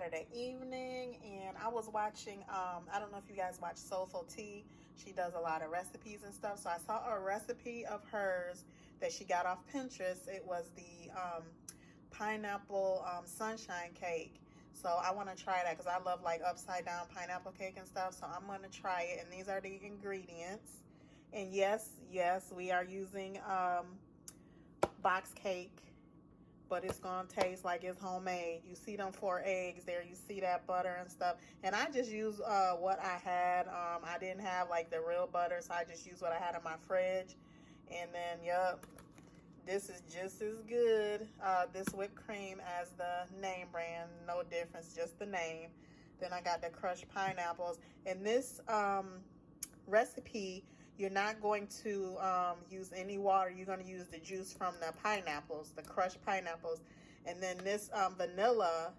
Saturday evening, and I was watching, I don't know if you guys watch Soulful Tea. She does a lot of recipes and stuff. So I saw a recipe of hers that she got off Pinterest. It was the pineapple sunshine cake. So I want to try that because I love like upside down pineapple cake and stuff. So I'm going to try it. And these are the ingredients. And yes, we are using box cake, but it's gonna taste like it's homemade. You see them 4 eggs there, you see that butter and stuff, and I just use what I had. I didn't have like the real butter, so I just used what I had in my fridge. And then yep, this is just as good, this whipped cream, as the name brand. No difference, just the name. Then I got the crushed pineapples. And this recipe, you're not going to use any water. You're going to use the juice from the pineapples, the crushed pineapples. And then this vanilla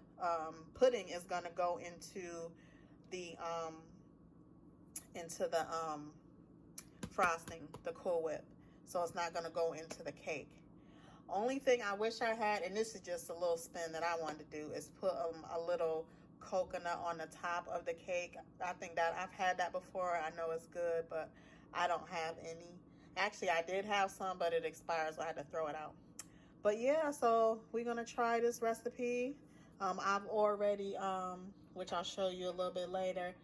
pudding is going to go into the frosting, the Cool Whip. So it's not going to go into the cake. Only thing I wish I had, and this is just a little spin that I wanted to do, is put a little coconut on the top of the cake. I think that I've had that before. I know it's good, but I don't have any. Actually, I did have some, but it expired, so I had to throw it out. But yeah, so we're gonna try this recipe. I've already, which I'll show you a little bit later,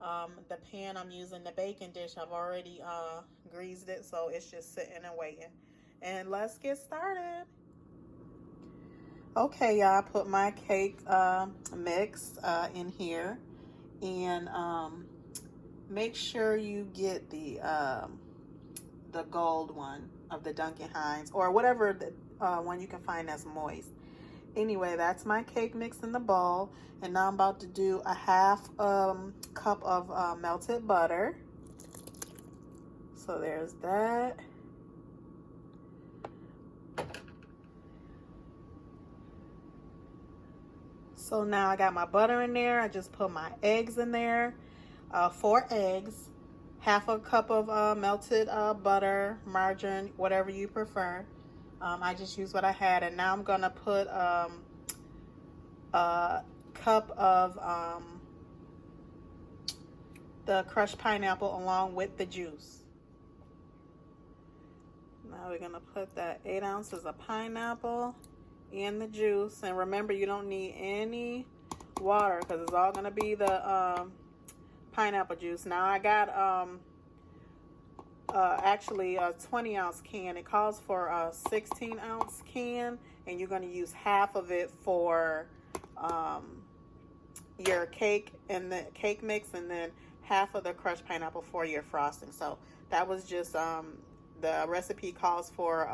the pan I'm using, the baking dish, I've already greased it, so it's just sitting and waiting. And let's get started. Okay, y'all, I put my cake mix in here, and make sure you get the gold one of the Duncan Hines, or whatever the one you can find that's moist. Anyway, that's my cake mix in the bowl, and now I'm about to do a half cup of melted butter. So there's that. So now I got my butter in there. I just put my eggs in there, 4 eggs, half a cup of melted butter, margarine, whatever you prefer. I just used what I had, and now I'm gonna put a cup of the crushed pineapple along with the juice. Now we're gonna put that 8 ounces of pineapple in the juice, and remember, you don't need any water because it's all gonna be the pineapple juice. Now I got actually a 20-ounce can. It calls for a 16-ounce can, and you're going to use half of it for your cake and the cake mix, and then half of the crushed pineapple for your frosting. So that was just the recipe calls for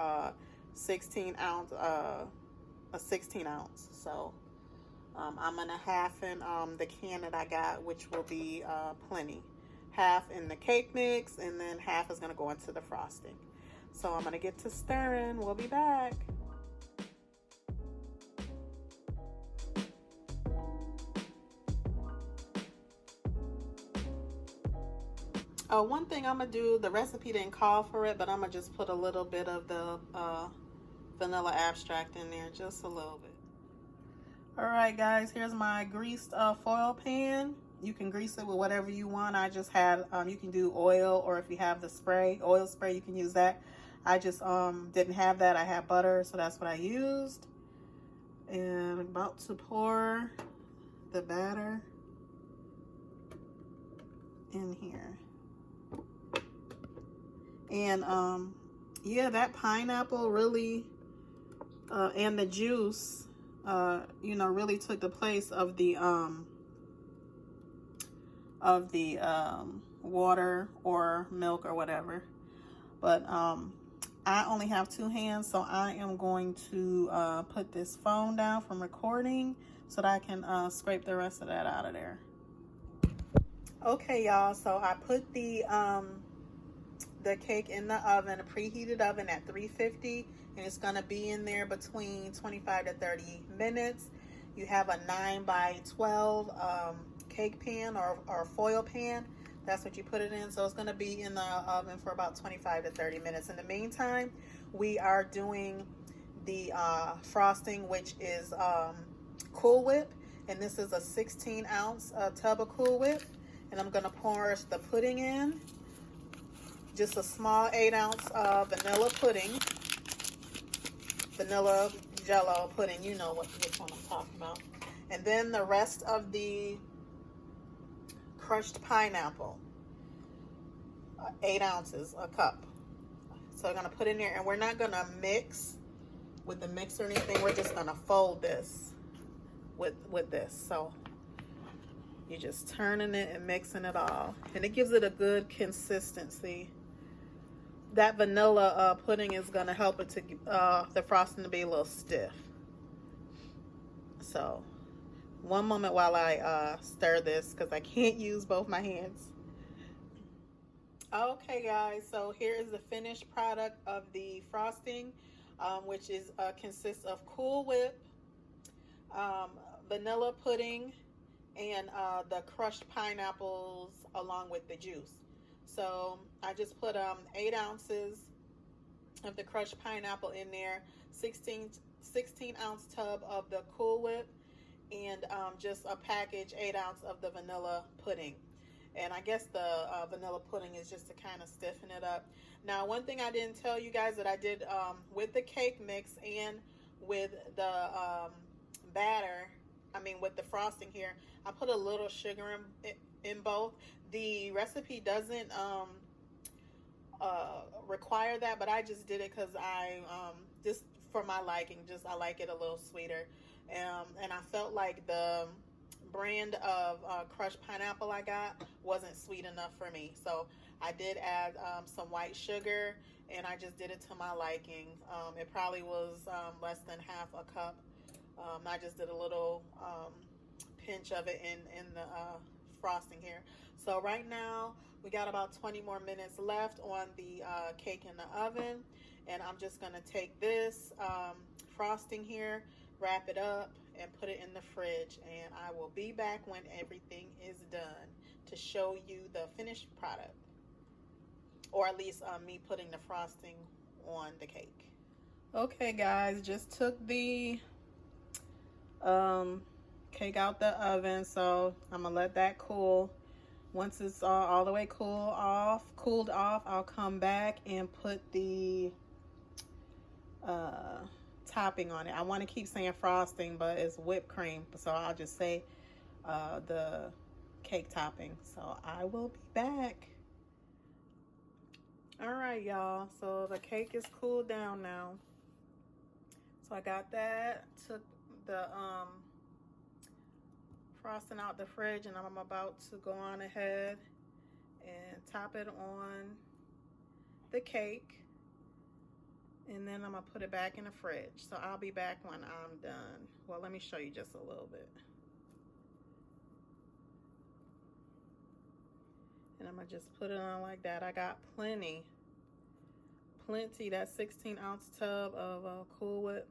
16 ounce, a 16 ounce. So I'm gonna half in the can that I got, which will be plenty. Half in the cake mix, and then half is gonna go into the frosting. So I'm gonna get to stirring. We'll be back. One thing I'm gonna do, the recipe didn't call for it, but I'm gonna just put a little bit of the vanilla extract in there, just a little bit. All right, guys, here's my greased foil pan. You can grease it with whatever you want. I just had, you can do oil, or if you have the spray, oil spray, you can use that. I just didn't have that. I had butter, so that's what I used. And I'm about to pour the batter in here. And yeah, that pineapple really, and the juice, you know, really took the place of the water or milk or whatever. But I only have 2 hands, so I am going to put this phone down from recording so that I can scrape the rest of that out of there. Okay, y'all, so I put the cake in the oven, a preheated oven at 350, and it's gonna be in there between 25 to 30 minutes. You have a 9 by 12 cake pan or foil pan. That's what you put it in. So it's gonna be in the oven for about 25 to 30 minutes. In the meantime, we are doing the frosting, which is Cool Whip. And this is a 16-ounce tub of Cool Whip. And I'm going to pour the pudding in. Just a small 8-ounce vanilla pudding. Vanilla jello pudding. You know which one I'm talking about. And then the rest of the crushed pineapple. 8 ounces, a cup. So I'm going to put in there. And we're not going to mix with the mix or anything. We're just going to fold this with this. So you're just turning it and mixing it all, and it gives it a good consistency. That vanilla pudding is going to help it to the frosting to be a little stiff. So one moment while I stir this, because I can't use both my hands. Okay guys, so here is the finished product of the frosting, which is consists of Cool Whip, vanilla pudding, and the crushed pineapples along with the juice. So I just put 8 ounces of the crushed pineapple in there, 16 ounce tub of the Cool Whip, and just a package 8 ounce of the vanilla pudding. And I guess the vanilla pudding is just to kind of stiffen it up. Now, one thing I didn't tell you guys that I did with the cake mix and with the batter, with the frosting here, I put a little sugar in both. The recipe doesn't require that, but I just did it because I just for my liking. I like it a little sweeter, and I felt like the brand of crushed pineapple I got wasn't sweet enough for me, so I did add some white sugar, and I just did it to my liking. It probably was less than half a cup. I just did a little pinch of it in the frosting here. So right now we got about 20 more minutes left on the cake in the oven, and I'm just gonna take this frosting here, wrap it up, and put it in the fridge, and I will be back when everything is done to show you the finished product, or at least me putting the frosting on the cake. Okay guys, just took the cake out the oven, so I'm gonna let that cool. Once it's all the way cooled off, I'll come back and put the topping on it. I want to keep saying frosting, but it's whipped cream, so I'll just say the cake topping. So I will be back. All right, y'all, so the cake is cooled down now. So I got that, took the frosting out the fridge, and I'm about to go on ahead and top it on the cake, and then I'm gonna put it back in the fridge. So I'll be back when I'm done. Well, let me show you just a little bit. And I'm gonna just put it on like that. I got plenty. That 16 ounce tub of Cool Whip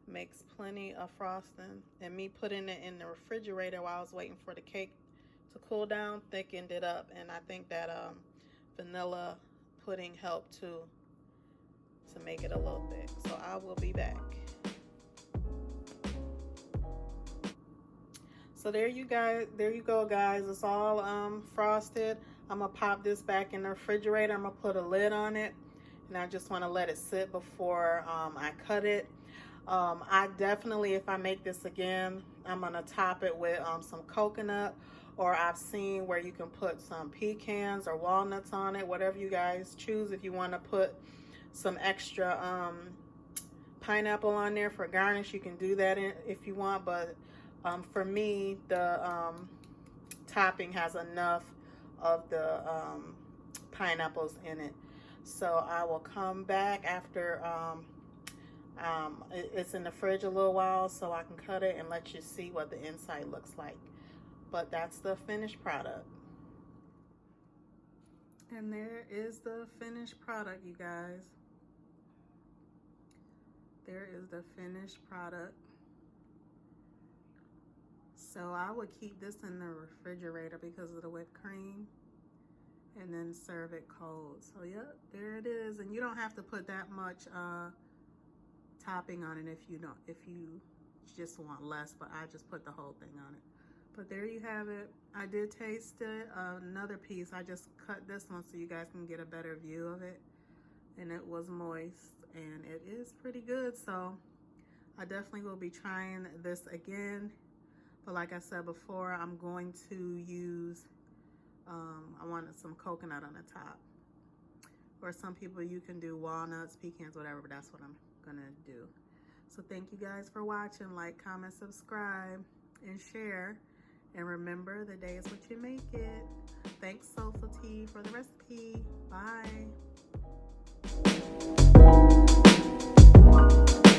makes plenty of frosting, and me putting it in the refrigerator while I was waiting for the cake to cool down thickened it up, and I think that vanilla pudding helped too to make it a little thick. So I will be back. So there you go guys, it's all frosted. I'm gonna pop this back in the refrigerator. I'm gonna put a lid on it, and I just want to let it sit before I cut it. I definitely, if I make this again, I'm gonna top it with some coconut, or I've seen where you can put some pecans or walnuts on it, whatever you guys choose. If you want to put some extra pineapple on there for garnish, you can do that if you want, but for me, the topping has enough of the pineapples in it. So I will come back after it's in the fridge a little while, so I can cut it and let you see what the inside looks like. But that's the finished product. And there is the finished product, you guys. There is the finished product. So I would keep this in the refrigerator because of the whipped cream, and then serve it cold. So yep, there it is. And you don't have to put that much topping on it if you just want less, but I just put the whole thing on it. But there you have it. I did taste it. Another piece, I just cut this one so you guys can get a better view of it. And it was moist, and it is pretty good. So I definitely will be trying this again. But like I said before, I'm going to use, I wanted some coconut on the top. Or some people, you can do walnuts, pecans, whatever, but that's what I'm gonna do. So thank you guys for watching. Like, comment, subscribe, and share. And remember, the day is what you make it. Thanks, Soulful Tea, for the recipe. Bye.